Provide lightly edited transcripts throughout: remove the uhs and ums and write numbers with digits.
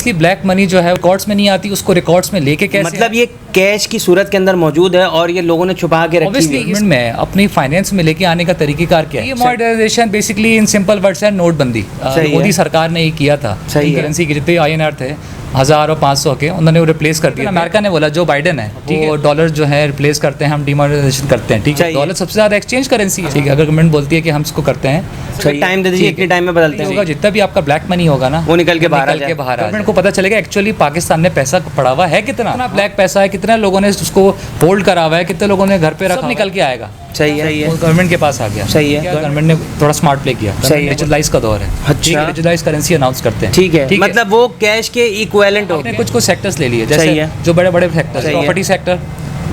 इसकी black money जो है रिकॉर्ड्स में नहीं आती, उसको रिकॉर्ड्स में लेके कैसे मतलब ये कैश की सूरत के अंदर मौजूद है और ये लोगों ने छुपा के रखी है में अपनी फाइनेंस में लेके आने का तरीकेकार क्या है? ये modernization basically in simple words है नोटबंदी। मोदी सरकार ने ये किया था। करेंसी के जितने INR थे 1000 और 500 के, उन्होंने वो रिप्लेस कर दिया। अमेरिका ने बोला जो बाइडेन है वो डॉलर जो है रिप्लेस करते हैं, हम डिमोनेटाइजेशन करते हैं, ठीक है। डॉलर सबसे ज्यादा एक्सचेंज करेंसी है, ठीक है। अगर गवर्नमेंट बोलती है कि हम इसको करते हैं, टाइम दे दीजिए, इतने टाइम में बदलते हैं, जितना भी आपका ब्लैक मनी होगा ना वो निकल के बाहर गवर्नमेंट को पता चलेगा एक्चुअली पाकिस्तान में पैसा पड़ा हुआ है कितना ब्लैक पैसा है, कितने लोगों ने उसको होल्ड करा हुआ है, कितने लोगों ने घर पे रखा, निकल के आएगा। सही है, गवर्नमेंट के पास आ गया। सही है, गवर्नमेंट ने थोड़ा स्मार्ट प्ले किया। डिजिटलाइज का दौर है। अच्छा, डिजिटलाइज करेंसी अनाउंस करते हैं, ठीक है। मतलब वो कैश के इक्विवेलेंट होते हैं। कुछ सेक्टर्स ले लिए, जैसे जो बड़े बड़े सेक्टर, प्रॉपर्टी सेक्टर,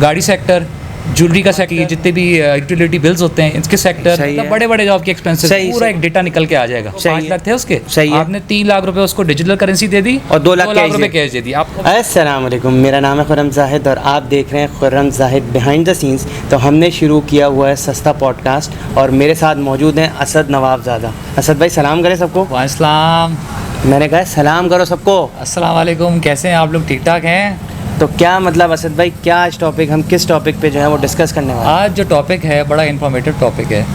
गाड़ी सेक्टर, ज्वेलरी का सेक्टर, जितने भी यूटिलिटी बिल्स होते हैं इसके सेक्टर, मतलब बड़े बड़े जो आपके एक्सपेंसेस, पूरा एक डेटा निकल के आ जाएगा। 5 लाख थे उसके, आपने 3 लाख रुपए उसको डिजिटल करेंसी दे दी और 2 लाख रुपए कैश दे दी आपको। अस्सलाम वालेकुम, मेरा नाम है खुर्रम जाहिद और आप देख रहे हैं Khurram Zahid behind the scenes. तो हमने शुरू किया हुआ है सस्ता पॉडकास्ट और मेरे साथ मौजूद हैं असद नवाबजादा। असद भाई सलाम करें सबको। वालेकुम। मैंने कहा सलाम करो सबको। अस्सलाम वालेकुम, कैसे हैं आप लोग? ठीक ठाक हैं? तो क्या मतलब असद भाई, क्या आज टॉपिक, हम किस टॉपिक पे जो है वो डिस्कस करने वाले हैं? आज जो टॉपिक है बड़ा इन्फॉर्मेटिव टॉपिक है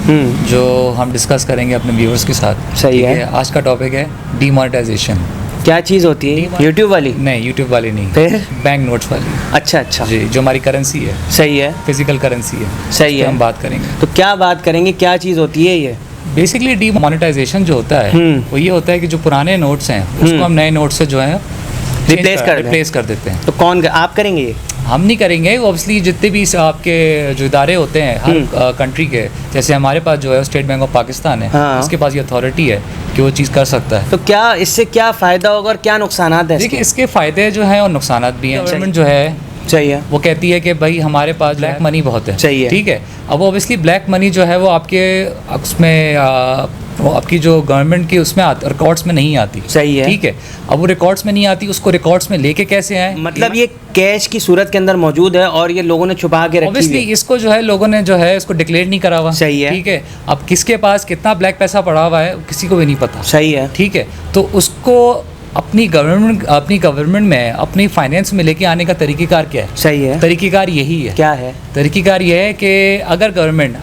जो हम डिस्कस करेंगे अपने व्यूअर्स के साथ। सही है। आज का टॉपिक है डीमोनेटाइजेशन। क्या चीज़ होती है? यूट्यूब वाली? नहीं, यूट्यूब वाली नहीं, फिर बैंक नोट्स वाली। अच्छा अच्छा जी, जो हमारी करेंसी है। सही है, फिजिकल करेंसी है। सही है, हम बात करेंगे। तो क्या बात करेंगे, क्या चीज़ होती है ये? बेसिकली डीमोनेटाइजेशन जो होता है वो ये होता है कि जो पुराने नोट्स हैं उसको हम नए नोट से जो है रिप्लेस कर देते हैं। तो कौन, आप करेंगे ये? हम नहीं करेंगे, ऑब्वियसली जितने भी आपके जो इदारे होते हैं हर कंट्री के, जैसे हमारे पास जो है स्टेट बैंक ऑफ पाकिस्तान है, उसके पास ये अथॉरिटी है कि वो चीज़ कर सकता है। तो क्या इससे क्या फ़ायदा होगा और क्या नुकसान है? देखिए, इसके फ़ायदे जो हैं और नुकसान भी हैं। गवर्नमेंट जो है चाहिए वो कहती है कि भाई हमारे पास ब्लैक मनी बहुत है, चाहिए, ठीक है। अब ऑब्वियसली ब्लैक मनी जो है वो आपके उसमें वो आपकी जो गवर्नमेंट की उसमें रिकॉर्ड्स में नहीं आती। सही है, ठीक है। अब वो रिकॉर्ड्स में नहीं आती, उसको रिकॉर्ड्स में लेके कैसे आए? मतलब ये कैश की सूरत के अंदर मौजूद है और ये लोगों ने छुपा के रखी है। ऑब्वियसली इसको जो है लोगों ने जो है इसको डिक्लेयर नहीं करा हुआ। सही है, ठीक है। अब किसके पास कितना ब्लैक पैसा पड़ा हुआ है किसी को भी नहीं पता। सही है, ठीक है। तो उसको अपनी गवर्नमेंट में अपनी फाइनेंस में लेके आने का तरीकेकार क्या है? सही है, तरीकेकार यही है। क्या है तरीकेकार ये है कि अगर गवर्नमेंट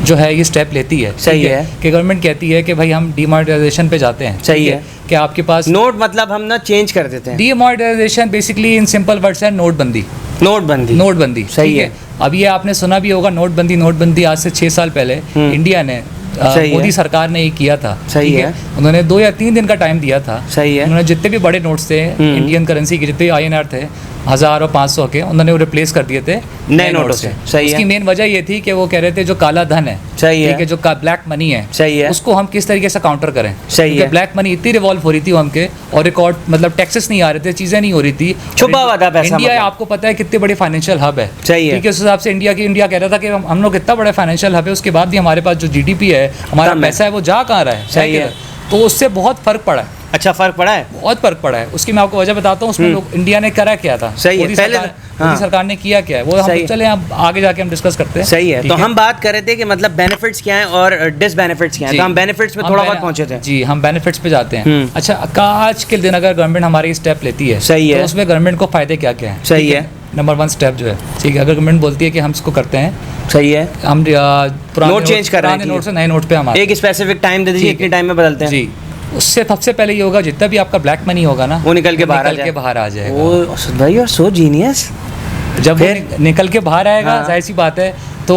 जो है ये स्टेप लेती है, सही है, कि गवर्नमेंट कहती है कि भाई हम डीमोनेटाइजेशन पे जाते हैं, सही है, कि आपके पास नोट, मतलब हम ना चेंज कर देते हैं। Demonetization basically in simple words है नोटबंदी। नोटबंदी, सही है। अब ये आपने सुना भी होगा नोटबंदी आज से 6 साल पहले इंडिया ने मोदी सरकार ने ये किया था। सही है। उन्होंने 2 या 3 दिन का टाइम दिया था। सही है। उन्होंने जितने भी बड़े नोट्स थे इंडियन करेंसी के, जितने INR थे 1000 और 500 के, उन्होंने वो रिप्लेस कर दिए थे नए नोटों से। सही है। उसकी मेन वजह ये थी कि वो कह रहे थे जो काला धन है, सही है, जो ब्लैक मनी है, सही है, उसको हम किस तरीके से काउंटर करें। सही है। ब्लैक मनी इतनी रिवॉल्व हो रही थी हमके और रिकॉर्ड मतलब टैक्सेस नहीं आ रहे थे, चीजें नहीं हो रही थी, छुपा हुआ था पैसा। इंडिया आपको पता है कितनी बड़ी फाइनेंशियल हब है। सही है। ठीक है। उस हिसाब से इंडिया कह रहा था कि हम लोग कितना बड़ा फाइनेंशियल हब है, उसके बाद भी हमारे पास जो GDP है, हमारा पैसा है, वो जा कहाँ रहा है। सही है। तो उससे बहुत फर्क पड़ा है। अच्छा, फर्क पड़ा है, बहुत फर्क पड़ा है। उसकी मैं आपको वजह बताता हूँ। उसमें लोग इंडिया ने करा क्या था। सही है। पहले मोदी सरकार ने किया क्या है वो हम चले आगे जाके हम डिस्कस करते हैं। सही है। तो हम बात कर रहे थे कि मतलब बेनिफिट्स क्या हैं और डिसबेनिफिट्स क्या हैं। तो हम बेनिफिट्स में थोड़ा बहुत पहुंचे थे। जी, हम बेनिफिट्स पे जाते हैं। अच्छा, आज के दिन अगर गवर्नमेंट हमारी स्टेप लेती है, सही है, तो उसमें गवर्नमेंट को फायदे क्या क्या है? सही है। नंबर 1 स्टेप जो है, ठीक है, अगर गवर्नमेंट बोलती है कि हम इसको करते हैं, सही है, हम नोट चेंज कर रहे हैं, नोट से नए नोट पे हम एक स्पेसिफिक टाइम दे दीजिए, इतने टाइम में बदलते हैं। जी, उससे सबसे पहले ये होगा जितना भी आपका ब्लैक मनी होगा ना वो निकल के बाहर आ जाएगा। वो भाई और सो जीनियस। जब निकल के बाहर आएगा, जाहिर सी बात है, तो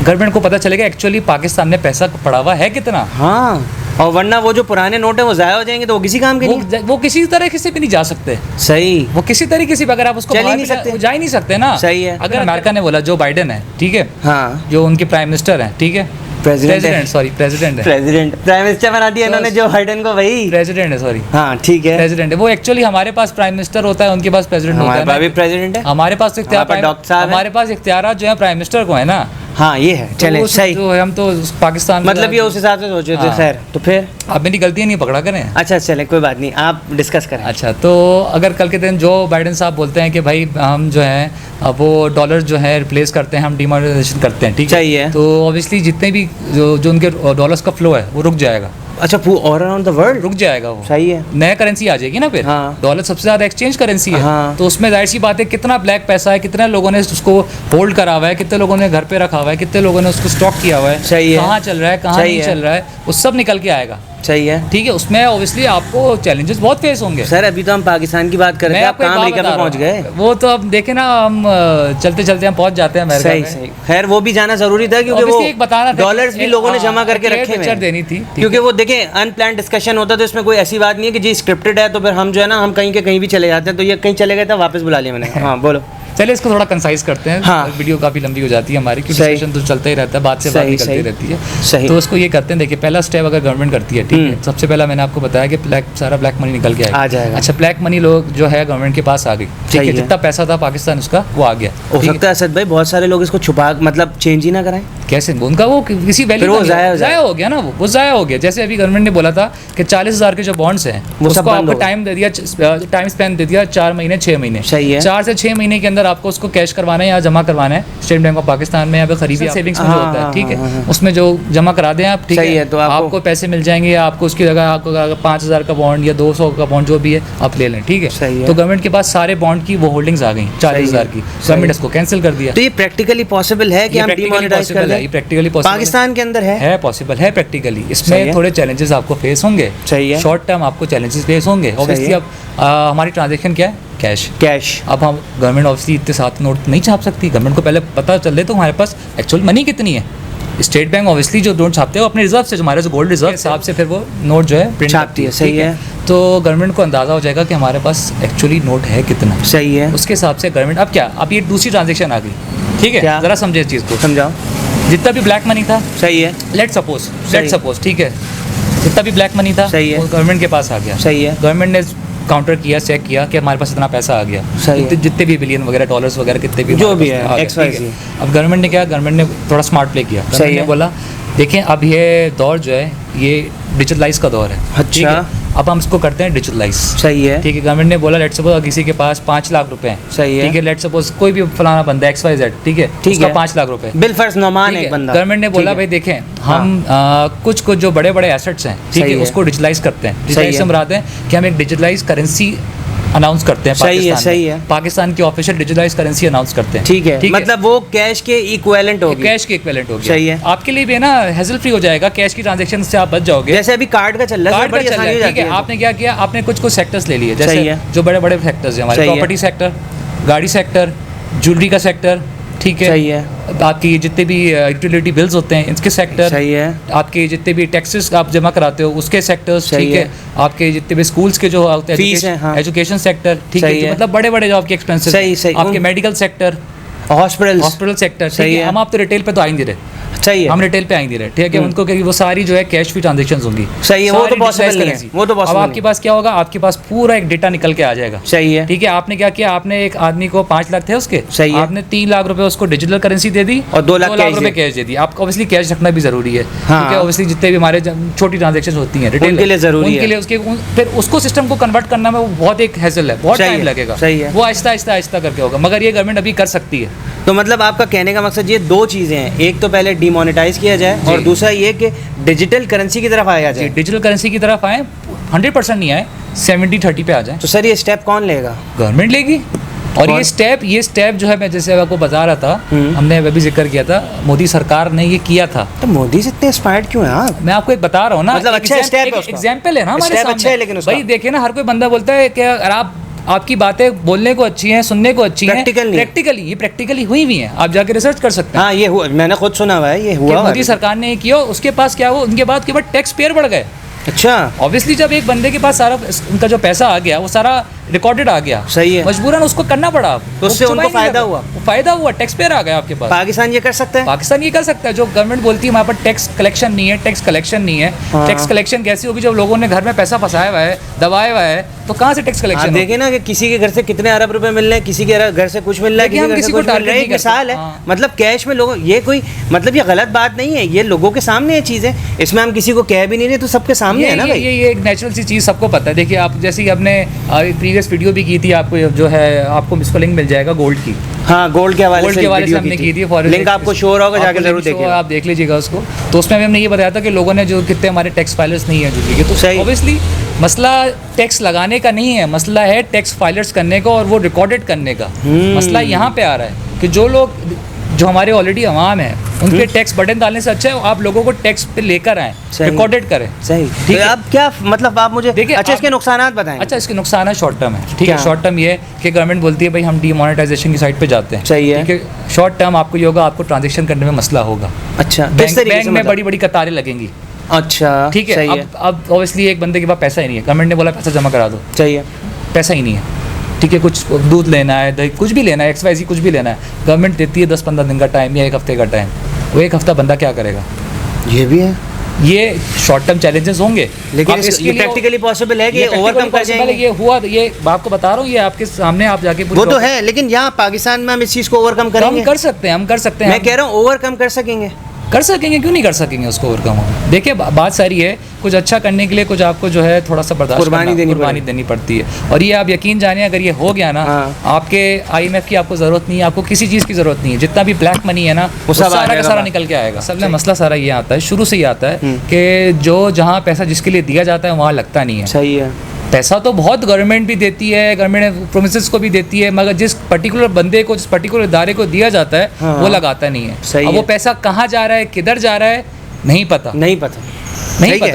गवर्नमेंट को पता चलेगा एक्चुअली पाकिस्तान में पैसा पड़ा हुआ है कितना। हाँ, और वरना वो जो पुराने नोट है वो जाया हो जाएंगे, तो वो किसी काम के नहीं, वो किसी तरह से भी नहीं जा सकते। सही, वो किसी तरीके से अगर आप उसको चल ही नहीं सकते, जा ही नहीं सकते ना। सही है। अगर अमेरिका ने बोला जो बाइडेन है, ठीक है, हाँ, जो उनके प्राइम मिनिस्टर हैं, ठीक है, प्रेसिडेंट प्राइम मिनिस्टर बना दिया इन्होंने जो बाइडेन को। भाई प्रेसिडेंट है, सॉरी, हाँ ठीक है, प्रेसिडेंट है वो। एक्चुअली हमारे पास प्राइम मिनिस्टर होता है, उनके पास प्रेसिडेंट होता है। हमारे पास भी प्रेसिडेंट है, हमारे पास हमारे पास इख्तियारात जो है प्राइम मिनिस्टर को है ना। हाँ ये है, चले सही। तो हम तो पाकिस्तान मतलब ये उस हिसाब से सोचे थे। खैर, तो फिर आप मेरी गलतियाँ नहीं पकड़ा करें। अच्छा चले, कोई बात नहीं, आप डिस्कस करें। अच्छा, तो अगर कल के दिन जो बाइडेन साहब बोलते हैं कि भाई हम जो है वो डॉलर जो है रिप्लेस करते हैं, हम डिमोनेटाइजेशन करते हैं, ठीक है, है, तो ऑब्वियसली जितने भी जो उनके डॉलर्स का फ्लो है वो रुक जाएगा। अच्छा, ऑल अराउंड द वर्ल्ड रुक जाएगा वो। सही है। नया करेंसी आ जाएगी ना फिर। हाँ। डॉलर सबसे ज्यादा एक्सचेंज करेंसी है। हाँ। तो उसमें जाहिर सी बात है कितना ब्लैक पैसा है, कितने लोगों ने उसको होल्ड करा हुआ है, कितने लोगों ने घर पे रखा हुआ है, कितने लोगों ने उसको स्टॉक किया हुआ है, सही है। कहाँ चल रहा है, कहाँ नहीं चल रहा है, वो सब निकल के आएगा। सही है। ठीक है, उसमें ऑब्वियसली आपको चैलेंजेस बहुत फेस होंगे। सर अभी तो हम पाकिस्तान की बात कर रहे थे, आप कहाँ अमेरिका में पहुंच गए? वो तो अब देखे ना, हम चलते चलते हम पहुंच जाते हैं अमेरिका में। सही। खैर वो भी जाना जरूरी था क्योंकि वो एक बताना था, डॉलर्स भी लोगों ने जमा करके रखे हुए देनी थी, क्योंकि वो देखें अनप्लान डिस्कशन होता तो इसमें कोई ऐसी बात नहीं है कि जी स्क्रिप्टेड है तो फिर हम जो है ना हम कहीं के कहीं भी चले जाते हैं। तो ये कहीं चले गए थे, वापस बुला लिया मैंने। हाँ बोलो। चलिए इसको थोड़ा कंसाइज करते हैं। हाँ। वीडियो काफ़ी लंबी हो जाती है हमारी, क्योंकि डिस्कशन तो चलता ही रहता है, बात से बात निकलती रहती है। सही। तो उसको ये करते हैं, देखिए पहला स्टेप अगर गवर्नमेंट करती है, ठीक है, सबसे पहला मैंने आपको बताया कि सारा ब्लैक मनी निकल के आ जाएगा। अच्छा, ब्लैक मनी लोग जो है गवर्नमेंट के पास आ गई, ठीक है, जितना पैसा था पाकिस्तान उसका वो आ गया। हो सकता है असद भाई बहुत सारे लोग इसको छुपा मतलब चेंज ही ना कराएं। कैसे उनका वो किसी वैल्यू ज़ाया हो गया ना, वो ज़ाया हो गया। जैसे अभी गवर्नमेंट ने बोला था कि 40,000 के जो बॉन्ड्स हैं उसको आपको टाइम दे दिया, टाइम स्पेन दे दिया 4 महीने 6 महीने। सही है। 4 से 6 महीने के अंदर आपको उसको कैश करवाना है या जमा करवाना है स्टेट बैंक ऑफ पाकिस्तान में या फिर खरीदी सेविंग्स में जो होता है, ठीक है, उसमें जो जमा करा दें आप, ठीक है, तो आपको पैसे मिल जाएंगे। आपको उसकी जगह आपको 5,000 का बॉन्ड या 200 का बॉन्ड जो भी है आप ले लें, ठीक है। तो गवर्नमेंट के पास सारे बॉन्ड की वो होल्डिंग्स आ गई 40,000 की, गवर्नमेंट इसको कैंसिल कर दिया। तो ये प्रैक्टिकली पॉसिबल है कि हम डिमोनेटाइज कर दें? प्रैक्टिकली पाकिस्तान के अंदर है पॉसिबल है प्रैक्टिकली। इसमें थोड़े चैलेंजेस आपको फेस होंगे, सही है, शॉर्ट टर्म आपको चैलेंजेस फेस होंगे। ऑब्वियसली अब हमारी ट्रांजैक्शन क्या है, कैश। अब हम गवर्नमेंट ऑब्वियसली इतने साथ नोट नहीं छाप सकती, गवर्नमेंट को पहले पता चल रहे तो हमारे पास एक्चुअल मनी कितनी है। स्टेट बैंक ऑब्वियसली जो नोट छापते हैं वो अपने रिजर्व से, जो हमारे गोल्ड रिजर्व हिसाब से फिर वो नोट जो है प्रिंट छापती है। सही है। तो गवर्नमेंट को अंदाजा हो जाएगा कि हमारे पास एक्चुअली नोट है कितना। सही है। उसके हिसाब से गवर्नमेंट अब क्या, अब ये दूसरी ट्रांजेक्शन आ गई, ठीक है, जरा समझे इस चीज़ को, समझाओ। जितना भी ब्लैक मनी था, सही है, लेट सपोज, ठीक है, जितना भी ब्लैक मनी था, सही है, वो गवर्नमेंट के पास आ गया। सही है। गवर्नमेंट ने काउंटर किया, चेक किया कि हमारे पास इतना पैसा आ गया, जितने भी बिलियन वगैरह डॉलर्स वगैरह कितने भी जो भी है XYZ। अब गवर्नमेंट ने क्या, गवर्नमेंट ने थोड़ा स्मार्ट प्ले किया। गवर्नमेंट ने बोला देखें अब ये दौर जो है ये डिजिटलाइज का दौर है। अच्छा। अब हम इसको करते हैं डिजिटलाइज। सही है। ठीक है, गवर्नमेंट ने बोला लेट सपोज किसी के पास 5 लाख रुपए हैं, सही है, ठीक है, लेट सपोज कोई भी फलाना बंदा XYZ, ठीक है, उसका 5 लाख रुपए, बिलफर्ज नौमान एक बंदा। गवर्नमेंट ने बोला भाई देखें हम कुछ जो बड़े बड़े एसेट्स हैं, ठीक है, उसको डिजिटलाइज करते हैं। डिजिटलाइज से मुराद है कि हम एक डिजिटलाइज करेंसी अनाउंस करते हैं। सही है। पाकिस्तान की ऑफिशियल डिजिटलाइज करेंसी अनाउंस करते हैं, ठीक है, मतलब वो कैश के इक्विवेलेंट होगी। कैश के इक्विवेलेंट होगी। सही है। आपके लिए भी है ना, हैसल फ्री हो जाएगा, कैश की ट्रांजैक्शन से आप बच जाओगे। जैसे अभी कार्ड का चल रहा है, बड़ी आसानी हो जाती है। आपने क्या किया, आपने कुछ सेक्टर्स ले लिए, जैसे जो बड़े बड़े सेक्टर्स हैं हमारे, प्रॉपर्टी सेक्टर, गाड़ी सेक्टर, ज्वेलरी का सेक्टर, ठीक है, सही है, आपकी जितने भी यूटिलिटी बिल्स होते हैं इसके सेक्टर, सही है, आपके जितने भी टैक्सेस आप जमा कराते हो उसके सेक्टर्स, ठीक है, आपके जितने भी स्कूल्स के जो होते हैं एजुकेशन सेक्टर, ठीक है, मतलब बड़े बड़े जो आपके एक्सपेंसेस, आपके मेडिकल सेक्टर, हॉस्पिटल सेक्टर, सही है। हम आप तो रिटेल पे तो आ ही नहीं रहे, सही है, हम रिटेल पे आ ही नहीं रहे, ठीक है, उनको वो सारी जो है कैश फ्री ट्रांजेक्शन होंगी, सही है, वो तो पॉसिबल नहीं है, वो तो पॉसिबल। अब आपके पास क्या होगा, आपके पास पूरा एक डेटा निकल के आ जाएगा, सही है, ठीक है। आपने क्या किया, आपने एक आदमी को 5 लाख थे उसके, सही है, आपने 3 लाख रुपए उसको डिजिटल करेंसी दे दी और 2 लाख रुपए कैश दे दी। आपको ऑब्वियसली कैश रखना भी जरूरी है, क्योंकि ऑब्वियसली जितने भी हमारे छोटी ट्रांजेक्शन होती हैं रिटेल के लिए जरूरी है, उनके लिए उसके फिर उसको सिस्टम को कन्वर्ट करना में वो बहुत एक हैसल है, बहुत टाइम लगेगा, सही है, वो आहिस्ता आहिस्ता करके होगा, मगर ये गवर्नमेंट अभी कर सकती है। तो मतलब आपका कहने का मकसद ये 2 चीज़ें हैं, एक तो पहले डिमोनेटाइज किया जाए और दूसरा ये कि डिजिटल करेंसी की तरफ आया जाए। डिजिटल करेंसी की तरफ आए, 100% नहीं आए, 70-30 पे आ जाए। तो सर ये स्टेप कौन लेगा? गवर्नमेंट लेगी। और ये स्टेप जो है, मैं जैसे आपको बता रहा था, हमने अभी जिक्र किया था, मोदी सरकार ने ये किया था। तो मोदी से इतने इंस्पायर्ड क्यों है आप? मैं आपको एक बता रहा हूँ ना, मतलब अच्छा स्टेप है, एग्जाम्पल है ना हमारे सामने। अच्छा है, लेकिन भाई देखिए ना, हर कोई बंदा बोलता है कि अगर आपकी बातें बोलने को अच्छी हैं, सुनने को अच्छी हैं, प्रैक्टिकली हुई भी हैं, आप जाके रिसर्च कर सकते हैं। हाँ, ये हुआ, मैंने खुद सुना हुआ है, ये हुआ। मोदी सरकार ने किया, उसके पास क्या हुआ, उनके बाद के बाद टैक्स पेयर बढ़ गए। अच्छा, ऑब्वियसली जब एक बंदे के पास सारा उनका जो पैसा आ गया वो सारा रिकॉर्डेड आ गया, सही है, मजबूरन उसको करना पड़ा, तो उससे उनको फायदा हुआ, टैक्स पेयर आ गया आपके पास। पाकिस्तान ये कर सकता है? पाकिस्तान ये कर सकता है। जो गवर्नमेंट बोलती है हमारे पास टैक्स कलेक्शन नहीं है, टैक्स कलेक्शन कैसी होगी जब लोगों ने घर में पैसा फंसाया हुआ है, दबाया हुआ है, तो कहाँ से टैक्स कलेक्शन? देखिए ना कि किसी के घर से कितने अरब रुपए मिल रहे हैं, किसी के घर से कुछ मिल रहा है, किसी को टारगेट नहीं। मिसाल है, मतलब कैश में लोगों, ये कोई मतलब ये गलत बात नहीं है, ये लोगों के सामने ये चीज़ है, इसमें हम किसी को कह भी नहीं रहे, तो सबके सामने सामने है ना भाई। ये एक नेचुरल सी चीज़ सबको पता है। देखिए आप जैसे कि आपने प्रीवियस वीडियो भी की थी, आपको जो है आपको इसको लिंक मिल जाएगा गोल्ड की। हाँ, गोल्ड के हवाले से हमने की थी। लिंक आपको शो हो रहा होगा, जाके जरूर देखिए, आप देख लीजिएगा उसको। तो उसमें हमने ये बताया था कि लोगों ने जो कितने हमारे टैक्स फाइलर्स नहीं है जुड़े के, तो ऑब्वियसली मसला टैक्स लगाने का नहीं है, मसला है टैक्स फाइलर्स करने का और वो रिकॉर्डेड करने का। मसला यहाँ पे आ रहा है कि जो लोग जो हमारे ऑलरेडी अवाम है उन पे टैक्स बर्डन डालने से अच्छा है आप लोगों को टैक्स पे लेकर आए, रिकॉर्डेड करें। सही, ठीक है। अब क्या मतलब आप मुझे देखिए, अच्छा इसके नुकसानात बताएं। अच्छा, इसके नुकसान है शॉर्ट टर्म है, ठीक है। शॉर्ट टर्म ये है कि गवर्नमेंट बोलती है भाई हम डीमोनेटाइजेशन की साइड पे जाते हैं, सही है। ठीक है। शॉर्ट टर्म आपको ये होगा, आपको ट्रांजेक्शन करने में मसला होगा। अच्छा, बैंक में बड़ी बड़ी कतारें लगेंगी। अच्छा, ठीक है। अब ऑब्वियसली एक बंदे के पास पैसा ही नहीं है, गवर्नमेंट ने बोला पैसा जमा करा दो, सही है, पैसा ही नहीं है, ठीक है। कुछ दूध लेना है, दही कुछ भी लेना है, XYZ कुछ भी लेना है, गवर्नमेंट देती है 10-15 दिन का टाइम या एक हफ्ते का टाइम। वो एक हफ्ता बंदा क्या करेगा? ये भी है, ये शॉर्ट टर्म चैलेंजेस होंगे, लेकिन ये प्रैक्टिकली पॉसिबल है कि ये ओवरकम कर जाएंगे। ये हुआ, ये आपको बता रहा हूँ, ये आपके सामने आप जाके वो तो है, लेकिन यहाँ पाकिस्तान में हम इस चीज़ को ओवरकम करेंगे। हम कर सकते हैं, हम कर सकते हैं। मैं कह रहा हूँ ओवरकम कर सकेंगे, कर सकेंगे, क्यों नहीं कर सकेंगे उसको ओवरकम। देखिए बात सारी है, कुछ अच्छा करने के लिए कुछ आपको जो है थोड़ा सा बर्दाश्त कुर्बानी देनी पड़ती है। और ये आप यकीन जानिए, अगर ये हो गया ना, आपके IMF की आपको ज़रूरत नहीं है, आपको किसी चीज़ की ज़रूरत नहीं है। जितना भी ब्लैक मनी है ना, वो सारा का सारा निकल के आएगा। सब में मसला सारा ये आता है, शुरू से ही आता है कि जो जहाँ पैसा जिसके लिए दिया जाता है वहाँ लगता नहीं है। सही है। पैसा तो बहुत गवर्नमेंट भी देती है, गवर्नमेंट प्रोमिसेस को भी देती है, मगर जिस पर्टिकुलर बंदे को, जिस पर्टिकुलर इदारे को दिया जाता है वो लगाता नहीं है। अब वो पैसा कहाँ जा रहा है, किधर जा रहा है, नहीं पता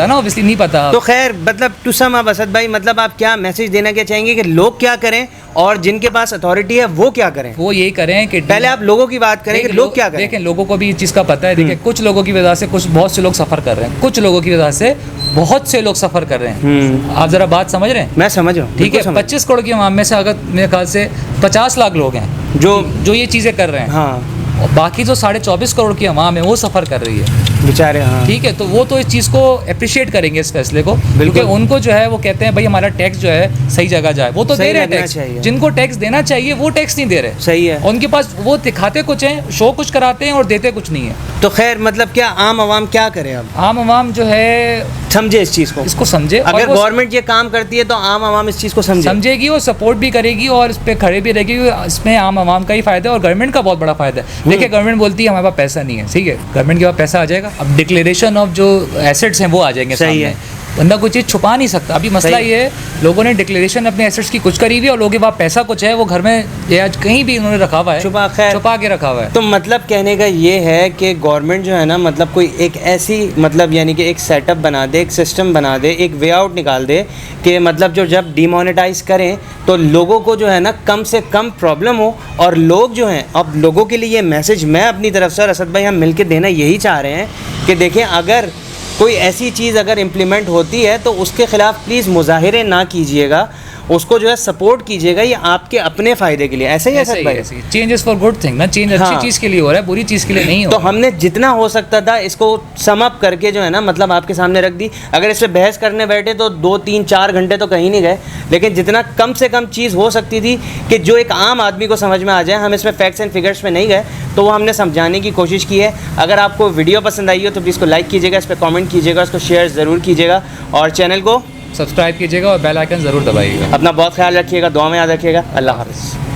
ना, ऑब्वियसली नहीं पता। तो खैर, मतलब टू सम अप असद भाई, मतलब आप क्या मैसेज देना क्या चाहेंगे कि लोग क्या करें और जिनके पास अथॉरिटी है वो क्या करें? वो यही करें कि पहले आप लोगों की बात करें कि लोग क्या करें। देखें, लोगों को भी इस चीज़ का पता है। देखिए कुछ लोगों की वजह से बहुत से लोग सफ़र कर रहे हैं, कुछ लोगों की वजह से बहुत से लोग सफ़र कर रहे हैं। आप ज़रा बात समझ रहे हैं? मैं समझ रहा हूँ, ठीक है। 25 करोड़ की आवाम में से अगर मेरे ख्याल से 50 लाख लोग हैं जो ये चीज़ें कर रहे हैं। हाँ, और बाकी जो 24.5 करोड़ की आवाम है वो सफ़र कर रही है बेचारे। हाँ, ठीक है। तो वो तो इस चीज़ को अप्रिशिएट करेंगे, इस फैसले को, क्योंकि उनको जो है वो कहते हैं भाई हमारा टैक्स जो है सही जगह जाए। वो तो दे रहे हैं टैक्स, जिनको टैक्स देना चाहिए वो टैक्स नहीं दे रहे। सही है। उनके पास वो दिखाते कुछ हैं, शो कुछ कराते हैं और देते कुछ नहीं है। तो खैर, मतलब क्या आम आवाम क्या करे? अब आम आवाम जो है समझे इस चीज़ को, इसको समझे। अगर गवर्नमेंट ये काम करती है तो आम आवाम इस चीज़ को समझेगी और सपोर्ट भी करेगी और इस पर खड़े भी रहेगी। इसमें आम आवाम का ही फायदा है और गवर्नमेंट का बहुत बड़ा फायदा है। देखिए गवर्नमेंट बोलती है हमारे पास पैसा नहीं है, ठीक है, गवर्नमेंट के पास पैसा आ जाएगा। अब डिक्लेरेशन ऑफ जो एसेट्स हैं वो आ जाएंगे सामने। बंदा कोई चीज़ छुपा नहीं सकता। अभी मसला ये है, लोगों ने डिक्लेरेशन अपने एसेट्स की कुछ करी हुई है और लोगों के पास पैसा कुछ है, वो घर में या कहीं भी उन्होंने रखा हुआ है, छुपा के रखा हुआ है। तो मतलब कहने का ये है कि गवर्नमेंट जो है ना, मतलब कोई एक ऐसी, मतलब यानी कि एक सेटअप बना दे, एक सिस्टम बना दे, एक वे आउट निकाल दे कि मतलब जो जब डिमोनेटाइज करें तो लोगों को जो है ना कम से कम प्रॉब्लम हो। और लोग जो हैं, अब लोगों के लिए ये मैसेज मैं अपनी तरफ से और असद भाई हम मिलकर देना यही चाह रहे हैं कि देखें, अगर कोई ऐसी चीज़ अगर इम्प्लीमेंट होती है तो उसके ख़िलाफ़ प्लीज़ मुज़ाहिरे ना कीजिएगा, उसको जो है सपोर्ट कीजिएगा, ये आपके अपने फ़ायदे के लिए। ऐसे ही है सर भाई, change is for good thing ना, चेंज अच्छी चीज़ के लिए हो रहा है, बुरी चीज़ के लिए नहीं हो। तो हमने जितना हो सकता था इसको सम अप करके जो है ना, मतलब आपके सामने रख दी। अगर इस पर बहस करने बैठे तो 2-3-4 घंटे तो कहीं नहीं गए, लेकिन जितना कम से कम चीज़ हो सकती थी कि जो एक आम आदमी को समझ में आ जाए, हम इसमें फैक्ट्स एंड फिगर्स में नहीं गए, तो वो हमने समझाने की कोशिश की है। अगर आपको वीडियो पसंद आई हो तो प्लीज़ इसको लाइक कीजिएगा, इस पर कमेंट कीजिएगा, उसको शेयर ज़रूर कीजिएगा और चैनल को सब्सक्राइब कीजिएगा और बेल आइकन ज़रूर दबाइएगा। अपना बहुत ख्याल रखिएगा, दुआ में याद रखिएगा। अल्लाह हाफ़िज़।